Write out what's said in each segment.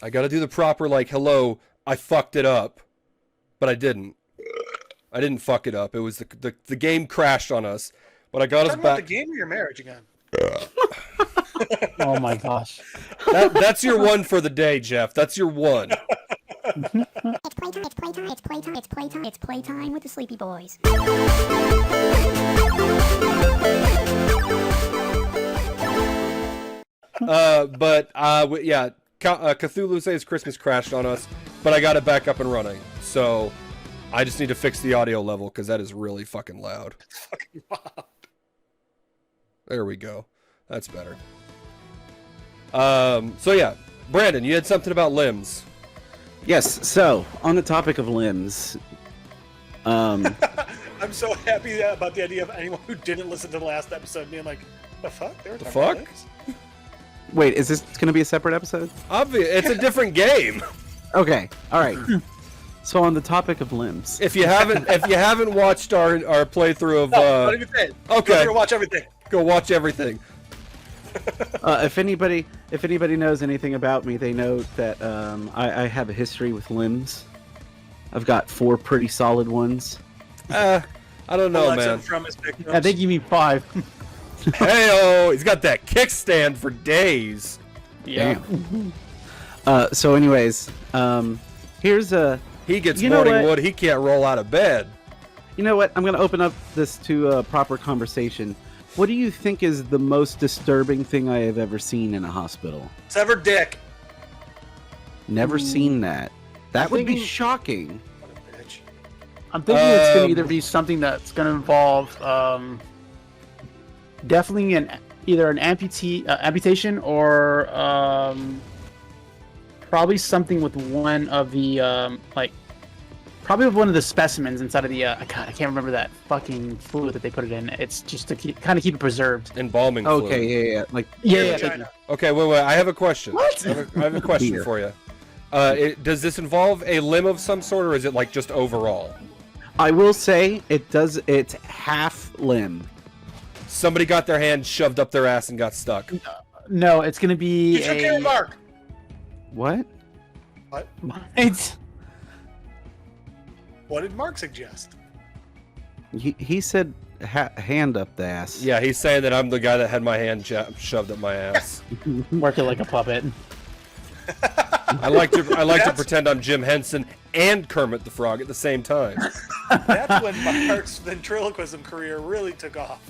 I gotta do the proper, like, hello, I fucked it up. But I didn't. I didn't fuck it up. It was the game crashed on us. But I got us Talking back. about the game or your marriage again? Oh my gosh. That's your one for the day, Jeff. That's your one. It's playtime, it's playtime, it's playtime, it's playtime, it's playtime with the Sleepy Boys. Yeah, Cthulhu Says Christmas crashed on us, but I got it back up and running. So I just need to fix the audio level because that is really fucking loud. It's fucking wild. There we go. That's better. So yeah, Brandon, you had something about limbs. Yes, so, on the topic of limbs, I'm so happy about the idea of anyone who didn't listen to the last episode being like, the fuck? They were talking about this? wait, is this going to be a separate episode? It's a different game. Okay, alright. So on the topic of limbs. If you haven't watched our playthrough of Don't even say it. okay, Go watch everything. go watch everything. If anybody knows anything about me, they know that I have a history with limbs. I've got 4 pretty solid ones. I don't know, Alexa man. From his victims. I think you mean 5. Heyo, he's got that kickstand for days. Yeah. So anyways, here's a... He gets You know morning what? wood. He can't roll out of bed. You know what? I'm going to open up this to a proper conversation. What do you think is the most disturbing thing I have ever seen in a hospital? Severed dick. Never seen that. That would be thinking- shocking. What a bitch. I'm thinking it's going to either be something that's going to involve definitely either an amputation or probably something with one of the probably with one of the specimens inside of the God, I can't remember that fucking fluid that they put it in. It's just to kind of keep it preserved. Embalming Okay, fluid. yeah. Like, Yeah. Vagina. Okay, wait. I have a question. What? I have a question Beer. for you. Does this involve a limb of some sort, or is it like just overall? I will say it does. It's half limb. Somebody got their hand shoved up their ass and got stuck. No, it's going to be You took care of Mark. What? It's What did Mark suggest? He said hand up the ass. Yeah, he's saying that I'm the guy that had my hand shoved up my ass. working like a puppet. I like to pretend I'm Jim Henson and Kermit the Frog at the same time. That's when Mark's ventriloquism career really took off.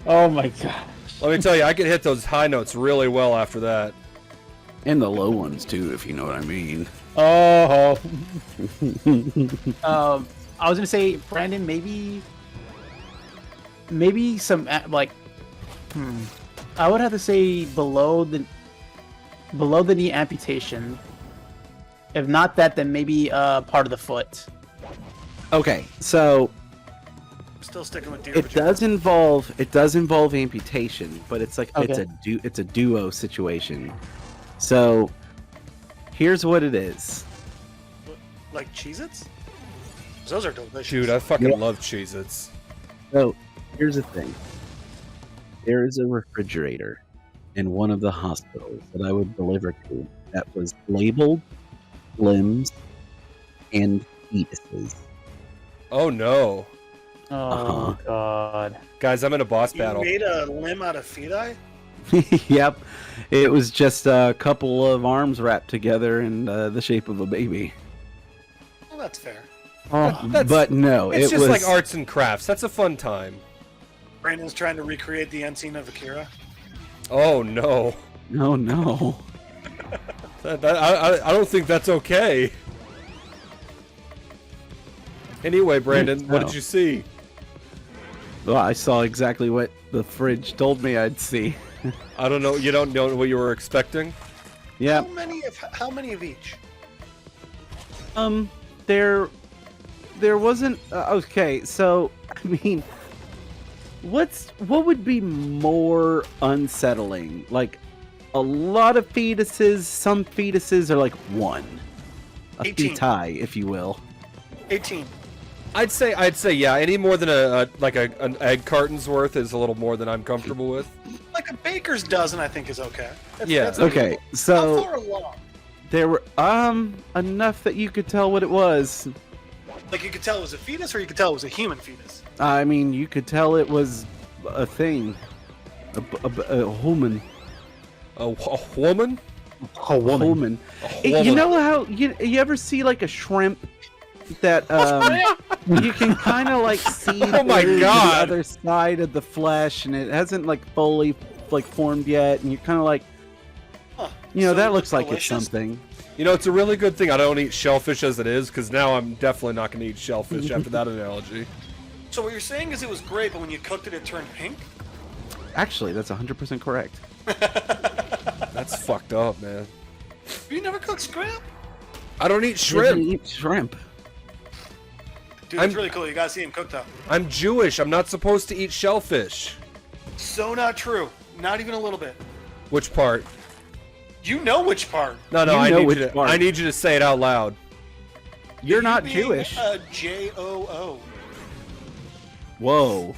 Oh my god. Let me tell you, I could hit those high notes really well after that. And the low ones too, if you know what I mean. Oh. I was gonna say, Brandon, maybe some I would have to say below the knee amputation. If not that, then maybe part of the foot. Okay, so Still sticking with deer. it does involve amputation, but it's like Okay. it's a duo situation. So here's what it is. Like Cheez-Its? Those are delicious. Dude, I fucking Yeah. love Cheez-Its. So here's the thing. There is a refrigerator in one of the hospitals that I would deliver to that was labeled limbs and fetuses. Oh no. Oh Uh-huh. god. Guys, I'm in a boss You battle. made a limb out of feti? Yep, it was just a couple of arms wrapped together in the shape of a baby. Well, that's fair. Oh, But no, It's it just was like arts and crafts. That's a fun time. Brandon's trying to recreate the end scene of Akira. Oh no. no. I don't think that's okay. Anyway, Brandon, what No. did you see? Well, I saw exactly what the fridge told me I'd see. I don't know. You don't know what you were expecting? Yeah. How many of each? There wasn't. Okay, so I mean, what would be more unsettling? Like a lot of fetuses. Some fetuses are like one, a 18. feti, if you will. 18. I'd say yeah. Any more than an egg carton's worth is a little more than I'm comfortable with. Like a baker's dozen, I think, is okay. Yeah. Okay, How so far along? There were enough that you could tell what it was. Like you could tell it was a fetus, or you could tell it was a human fetus. I mean, you could tell it was a thing, a human. A woman? A woman. Human. A woman. You know how you ever see like a shrimp that you can kind of like see Oh my through God. the other side of the flesh, and it hasn't like fully like formed yet, and you're kind of like, Huh. you know, So that it looks like delicious? it's something. You know, it's a really good thing I don't eat shellfish as it is, because now I'm definitely not going to eat shellfish after that analogy. So what you're saying is it was great, but when you cooked it, it turned pink? Actually, that's 100% correct. That's fucked up, man. You never cooked scrimp? I don't eat Doesn't shrimp. eat shrimp. Dude, I'm- it's really cool. You gotta see him cooked up. I'm Jewish. I'm not supposed to eat shellfish. So not true. Not even a little bit. Which part? You know which part. No, You I know need which you to. part. I need you to say it out loud. You're not being Jewish. A J-O-O. Whoa.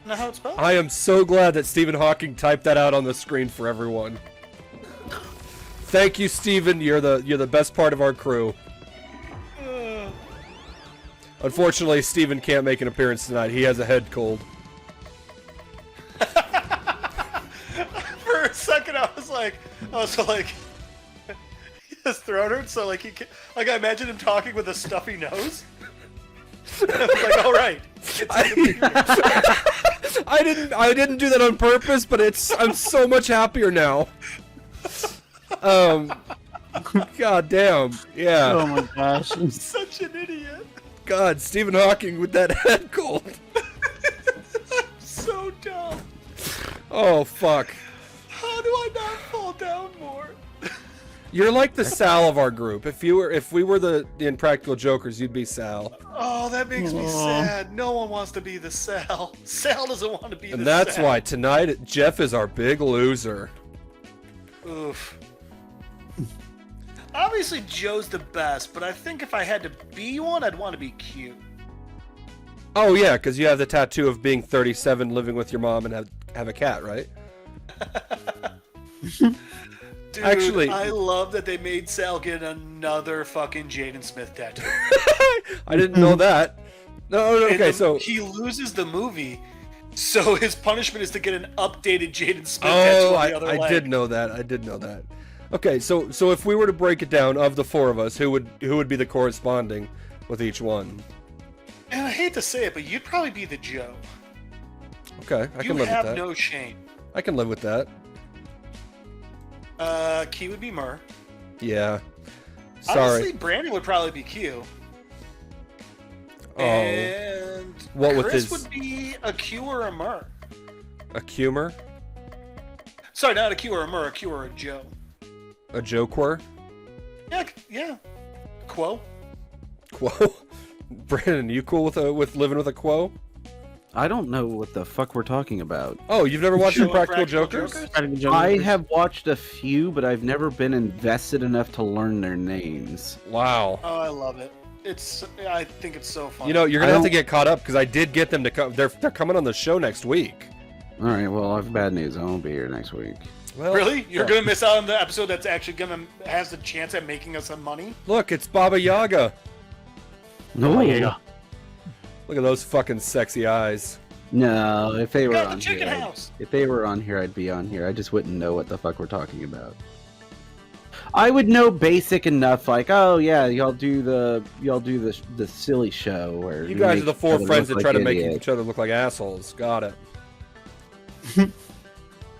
Know how it's spelled? I am so glad that Stephen Hawking typed that out on the screen for everyone. Thank you, Stephen. You're the best part of our crew. Unfortunately, Stephen can't make an appearance tonight. He has a head cold. For a second, I was like, his throat hurts, so like I imagine him talking with a stuffy nose. I was like, all right. I didn't do that on purpose, but I'm so much happier now. God damn. Yeah. Oh my gosh. Such an idiot. God, Stephen Hawking with that head cold. So dumb. Oh fuck. How do I not fall down more? You're like the Sal of our group. If we were the Impractical Jokers, you'd be Sal. Oh, that makes me Aw. sad. No one wants to be the Sal. Sal doesn't want to be And the that's Sal. why tonight Jeff is our big loser. Oof. Obviously, Joe's the best, but I think if I had to be one, I'd want to be cute. Oh yeah, because you have the tattoo of being 37, living with your mom, and have a cat, right? Dude, Actually- I love that they made Sal get another fucking Jaden Smith tattoo. I didn't know that. No, And okay, then so he loses the movie, so his punishment is to get an updated Jaden Smith tattoo oh, on the other I leg. did know that. I did know that. Okay, so if we were to break it down, of the four of us, who would be the corresponding with each one? And I hate to say it, but you'd probably be the Joe. Okay, I You can live have with that. no shame. I can live with that. Key would be Mur. Yeah. Sorry. Honestly, Brandon would probably be Q. Oh, And What with Chris his- would be a Q or a Mur. a Cumer, Sorry, not a Q or a Mur, a Q or a Joe. a Joquer, Yeah. Quo? Quo. Brandon, you cool with living with a Quo? I don't know what the fuck we're talking about. Oh, you've never watched Show Impractical Impractical Jokers? Jokers? I have watched a few, but I've never been invested enough to learn their names. Wow. Oh, I love it. I think it's so fun. You know, you're gonna I have to don't- get caught up because I did get them to come. They're coming on the show next week. All right, well, I have bad news. I won't be here next week. Well, Really? You're fuck. gonna miss out on the episode that's actually has the chance at making us some money? Look, it's Baba Yaga. No, yeah. Look at those fucking sexy eyes. no. If they were Got the on chicken here, house. if they were on here, I'd be on here. I just wouldn't know what the fuck we're talking about. I would know basic enough, like, oh yeah, y'all do the silly show where You guys make are the four each other friends look that try to like make idiots. each other look like assholes. Got it.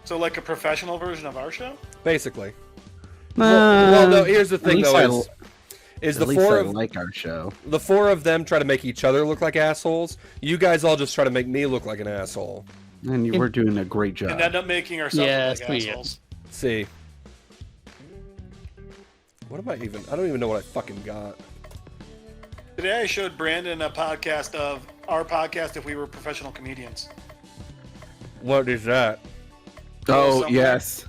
So like a professional version of our show? Basically. Well, no. Here's the at thing, least though: is At the least four I of like our show. the four of them try to make each other look like assholes. You guys all just try to make me look like an asshole. And you were doing a great job. And end up making ourselves Yes, look we like did. assholes. See. What am I even? I don't even know what I fucking got. Today I showed Brandon a podcast of our podcast if we were professional comedians. What is that? Oh something. yes.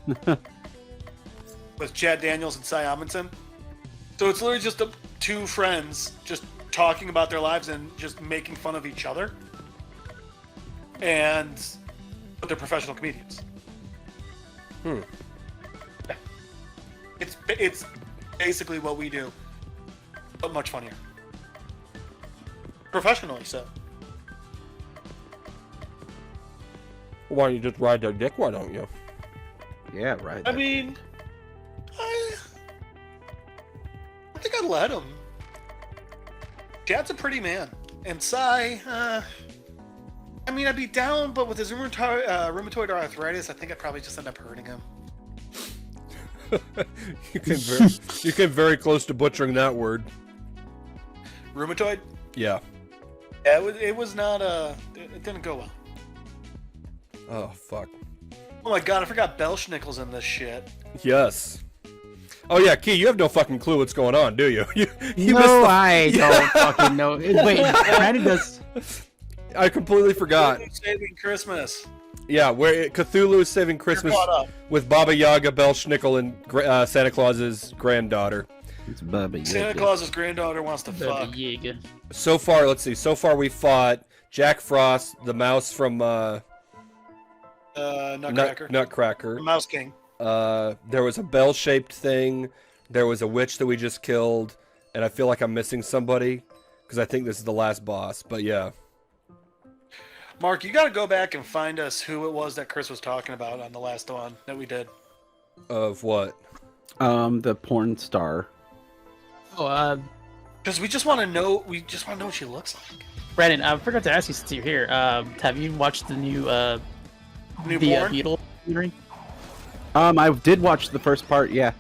With Chad Daniels and Cy Amundsen. So it's literally just two friends just talking about their lives and just making fun of each other. But they're professional comedians. It's basically what we do, but much funnier. Professionally so. Why don't you just ride their dick? Why don't you? Yeah, right. I mean, I think I'd let him. Dad's a pretty man, and Sai, I mean, I'd be down, but with his rheumatoid arthritis, I think I'd probably just end up hurting him. You came very close to butchering that word. Rheumatoid? Yeah. Yeah, it was not, it didn't go well. Oh, fuck. Oh my god, I forgot Belschnickel's in this shit. Yes. Oh, yeah, Key, you have no fucking clue what's going on, do you? You No, I don't fucking know. Wait, Brandon does. I completely forgot. Saving Christmas. Yeah, where Cthulhu is saving Christmas caught up. with Baba Yaga, Belschnickel, and Santa Claus's granddaughter. It's Bubba. Santa Claus's granddaughter wants to fuck. Yaga. So far, let's see. So far, we fought Jack Frost, the mouse from Nutcracker. Nutcracker. The Mouse King. There was a bell-shaped thing. There was a witch that we just killed, and I feel like I'm missing somebody because I think this is the last boss. But yeah, Mark, you gotta go back and find us who it was that Chris was talking about on the last one that we did. of what? The porn star. Oh, Because we just want to know. We just want to know what she looks like. Brandon, I forgot to ask you since you're here. Have you watched the new Newborn? Beetle documentary? I did watch the first part. Yeah,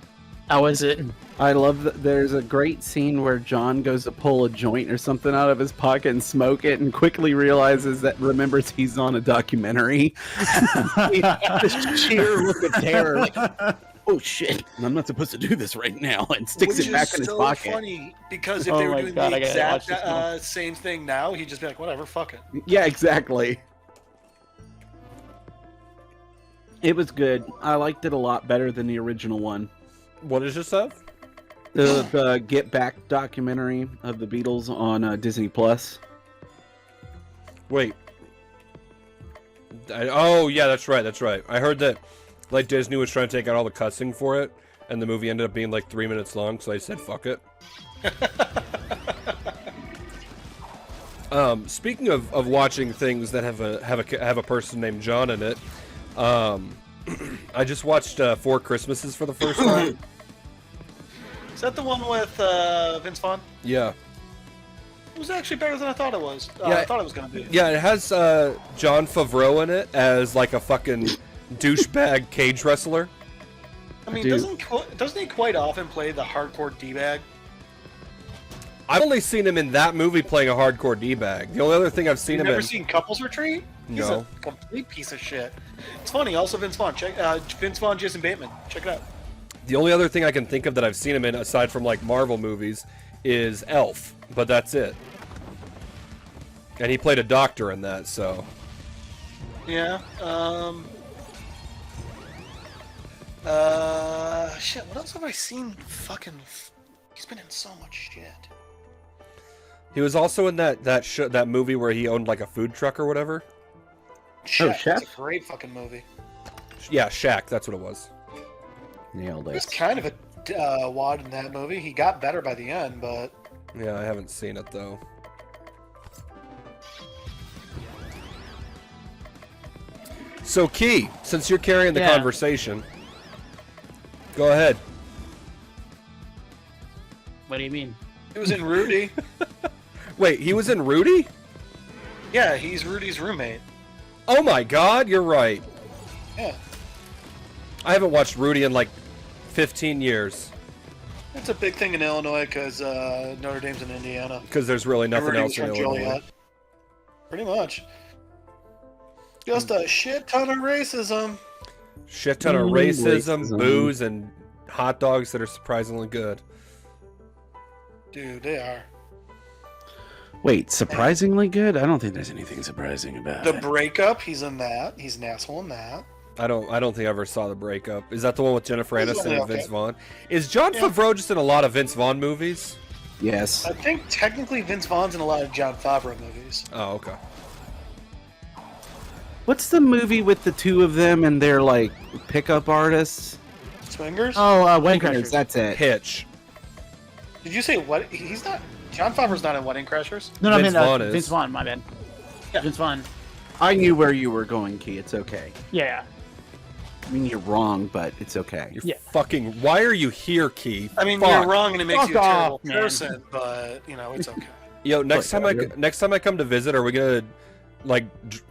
How is it? I love that. There's a great scene where John goes to pull a joint or something out of his pocket and smoke it, and quickly remembers he's on a documentary. This sheer look of terror, like, oh shit, I'm not supposed to do this right now, and sticks Which it back is in his so pocket. funny because if Oh they were my doing God, the I gotta exact watch this one. same thing now, he'd just be like, whatever, fuck it. Yeah, exactly. It was good. I liked it a lot better than the original one. What does this have? The Get Back documentary of the Beatles on Disney Plus. Wait. Oh yeah, that's right. That's right. I heard that like Disney was trying to take out all the cussing for it, and the movie ended up being like 3 minutes long. So I said, "Fuck it." Speaking of watching things that have a person named John in it, I just watched Four Christmases for the first time. Is that the one with Vince Vaughn? Yeah, It was actually better than I thought it was. Yeah. I thought it was gonna be. yeah. It has John Favreau in it as like a fucking douchebag cage wrestler. I mean, Dude. doesn't he quite often play the hardcore d-bag? I've only seen him in that movie playing a hardcore d-bag. The only other thing I've seen You've him never in. seen Couples Retreat? He's No. a complete piece of shit. It's funny. Also, Vince Vaughn. Vince Vaughn, Jason Bateman. Check it out. The only other thing I can think of that I've seen him in, aside from like Marvel movies, is Elf. But that's it. And he played a doctor in that, so. Yeah. Shit. What else have I seen? He's been in so much shit. He was also in that movie where he owned like a food truck or whatever. Chef. Chef? It's a great fucking movie. Yeah, Shaq. That's what it was. Nailed He was it. kind of a wad in that movie. He got better by the end, but Yeah, I haven't seen it though. So, Key, since you're carrying the Yeah. conversation, go ahead. What do you mean? he was in Rudy. Wait, he was in Rudy? Yeah, he's Rudy's roommate. Oh my God, you're right. Yeah. I haven't watched Rudy in like 15 years It's a big thing in Illinois because Notre Dame's in Indiana. because there's really nothing Rudy else was in from Illinois. Joliet. Pretty much. Just a shit ton of racism. Shit ton of racism, booze, and hot dogs that are surprisingly good. Dude, they are. Wait, surprisingly good? I don't think there's anything surprising about The it. Breakup, he's in that. He's an asshole in that. I don't think I ever saw The Breakup. Is that the one with Jennifer It's Aniston only and okay. Vince Vaughn? Is John Yeah. Favreau just in a lot of Vince Vaughn movies? Yes. I think technically Vince Vaughn's in a lot of John Favreau movies. Oh, okay. What's the movie with the two of them and they're like pickup artists? Swingers? Oh, Wedding Crashers, Crashers. that's it. Hitch. Did you say what? He's not. Jon Favreau's not in Wedding Crashers. No, I Vince mean Vaughn is. Vince Vaughn. My bad. Yeah. Vince Vaughn. I knew where you were going, Key. It's okay. Yeah. I mean, you're wrong, but it's okay. You're Yeah. fucking. Why are you here, Key? I mean, Fuck. you're wrong, and it makes Fuck you a terrible off, man. person. But you know, it's okay. Yo, next Fuck, time I come to visit, are we gonna like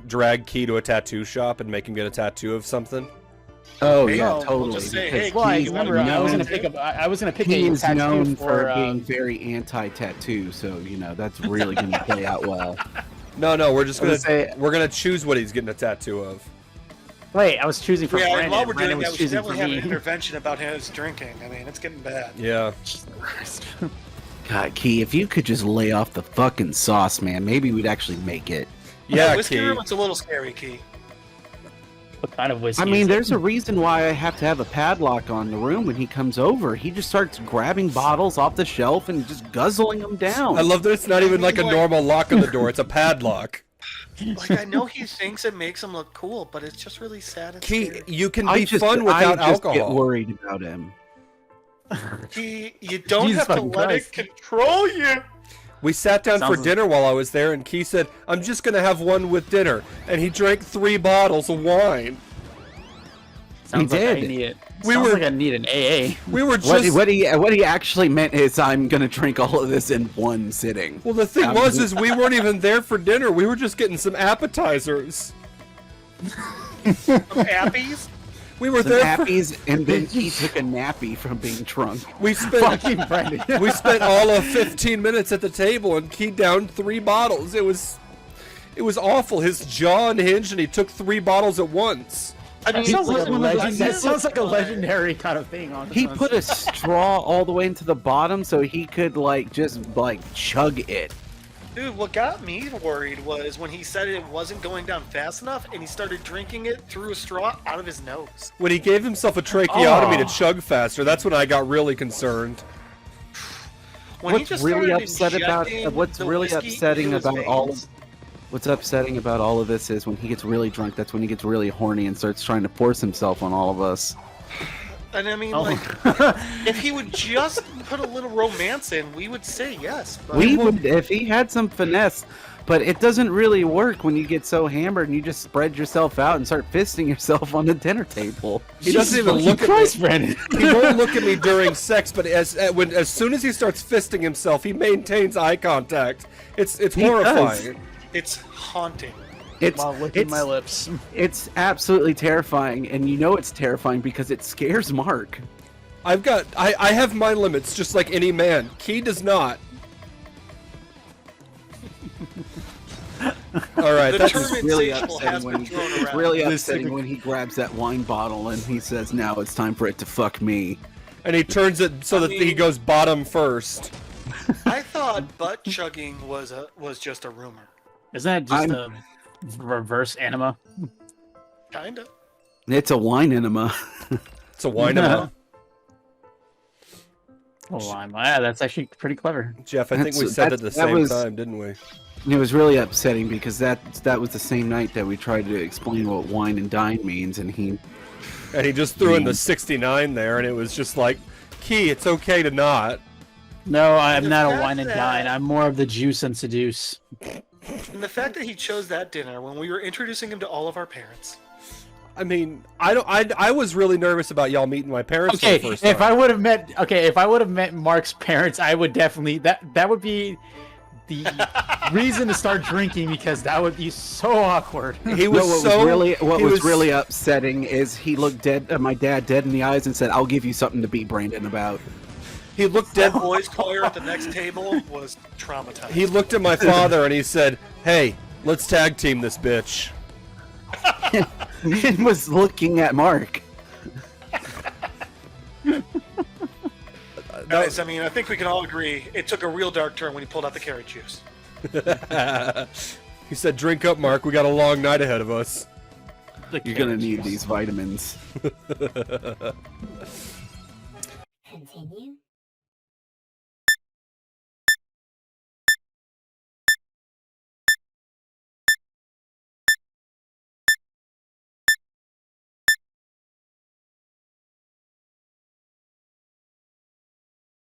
drag Key to a tattoo shop and make him get a tattoo of something? Oh Hey, yeah, we'll totally. just say, because hey, Well, I Key, you wanna remember be I was known- gonna pick up. I was gonna pick he a is tattoo known for being very anti-tattoo, so you know that's really going to play out well. No, we're just I gonna was gonna say- we're gonna choose what he's getting a tattoo of. Wait, I was choosing for Yeah, Brandon. while we're Brandon doing that, was we should choosing for definitely have an me. intervention about his drinking. I mean, it's getting bad. Yeah. God, Key, if you could just lay off the fucking sauce, man, maybe we'd actually make it. Yeah, Whiskey Key. room, it's a little scary, Key. What kind of whiskey? I mean, is there's it? a reason why I have to have a padlock on the room when he comes over. He just starts grabbing bottles off the shelf and just guzzling them down. I love that it's not even like a normal lock on the door; it's a padlock. Like, I know he thinks it makes him look cool, but it's just really sad and Key, scary. you can I be just, fun I without just get alcohol. worried about him. Key, you don't Jesus have to fucking let Christ. it control you. We sat down for Sounds- dinner while I was there, and Key said, "I'm just gonna have one with dinner," and he drank 3 bottles of wine. Sounds like I did. need it. We Sounds were- like I need an AA. We were What, just. what he actually meant is I'm gonna drink all of this in one sitting. Well, the thing I'm was, just- is we weren't even there for dinner. We were just getting some appetizers. Appies? We were Some there. For, nappies, and then he took a nappy from being drunk. we spent. Fucking Brandon. We spent all of 15 minutes at the table, and Key downed 3 bottles. It was awful. His jaw unhinged, and he took 3 bottles at once. I mean, That sounds like a listen, legend. That that's sounds like a but- legendary kind of thing. On He put a straw all the way into the bottom so he could just chug it. Dude, what got me worried was when he said it wasn't going down fast enough, and he started drinking it through a straw out of his nose. When he gave himself a tracheotomy Oh. to chug faster, that's when I got really concerned. When he What's just really started upset about injecting what's the really whiskey upsetting into his about all veins. of what's upsetting about all of this is when he gets really drunk. That's when he gets really horny and starts trying to force himself on all of us. And I mean, Oh. like, if he would just put a little romance in, we would say yes. But We would if he had some finesse, but it doesn't really work when you get so hammered and you just spread yourself out and start fisting yourself on the dinner table. He doesn't even look at Christ, me. Brandon. He won't look at me during sex, but as soon as he starts fisting himself, he maintains eye contact. It's He horrifying. it's haunting. It's While licking it's, my lips. it's absolutely terrifying, and you know it's terrifying because it scares Mark. I have my limits, just like any man. Key does not. All right, The that's term really insatiable upsetting has when been he, thrown it's around. really This upsetting thing- when he grabs that wine bottle and he says, "Now it's time for it to fuck me." and he turns it so that he mean- goes bottom first. I thought butt chugging was just a rumor. Isn't that just a reverse anima? Kinda. It's a wine enema. It's a wine enema. Oh, yeah, that's actually pretty clever. Jeff, I think we That's- said it at the that same was- time, didn't we? And it was really upsetting because that was the same night that we tried to explain what wine and dine means, and he And he just threw in the 69 there, and it was just like, Key, it's okay to not. No, I'm The not a fact wine and that- dine. I'm more of the juice and seduce. And the fact that he chose that dinner when we were introducing him to all of our parents. I mean, I was really nervous about y'all meeting my parents Okay, for the first if time. I would have met Mark's parents, I would definitely that would be the reason to start drinking because that would be so awkward. He was what he was really upsetting is he looked my dad dead in the eyes and said, "I'll give you something to beat Brandon about." he looked That dead. boys' choir at the next table was traumatized. He looked at my father and he said, "Hey, let's tag team this bitch." and was looking at Mark. Guys, I mean, I think we can all agree it took a real dark turn when he pulled out the carrot juice. He said, "Drink up, Mark. We got a long night ahead of us." You're gonna need these vitamins. Continue.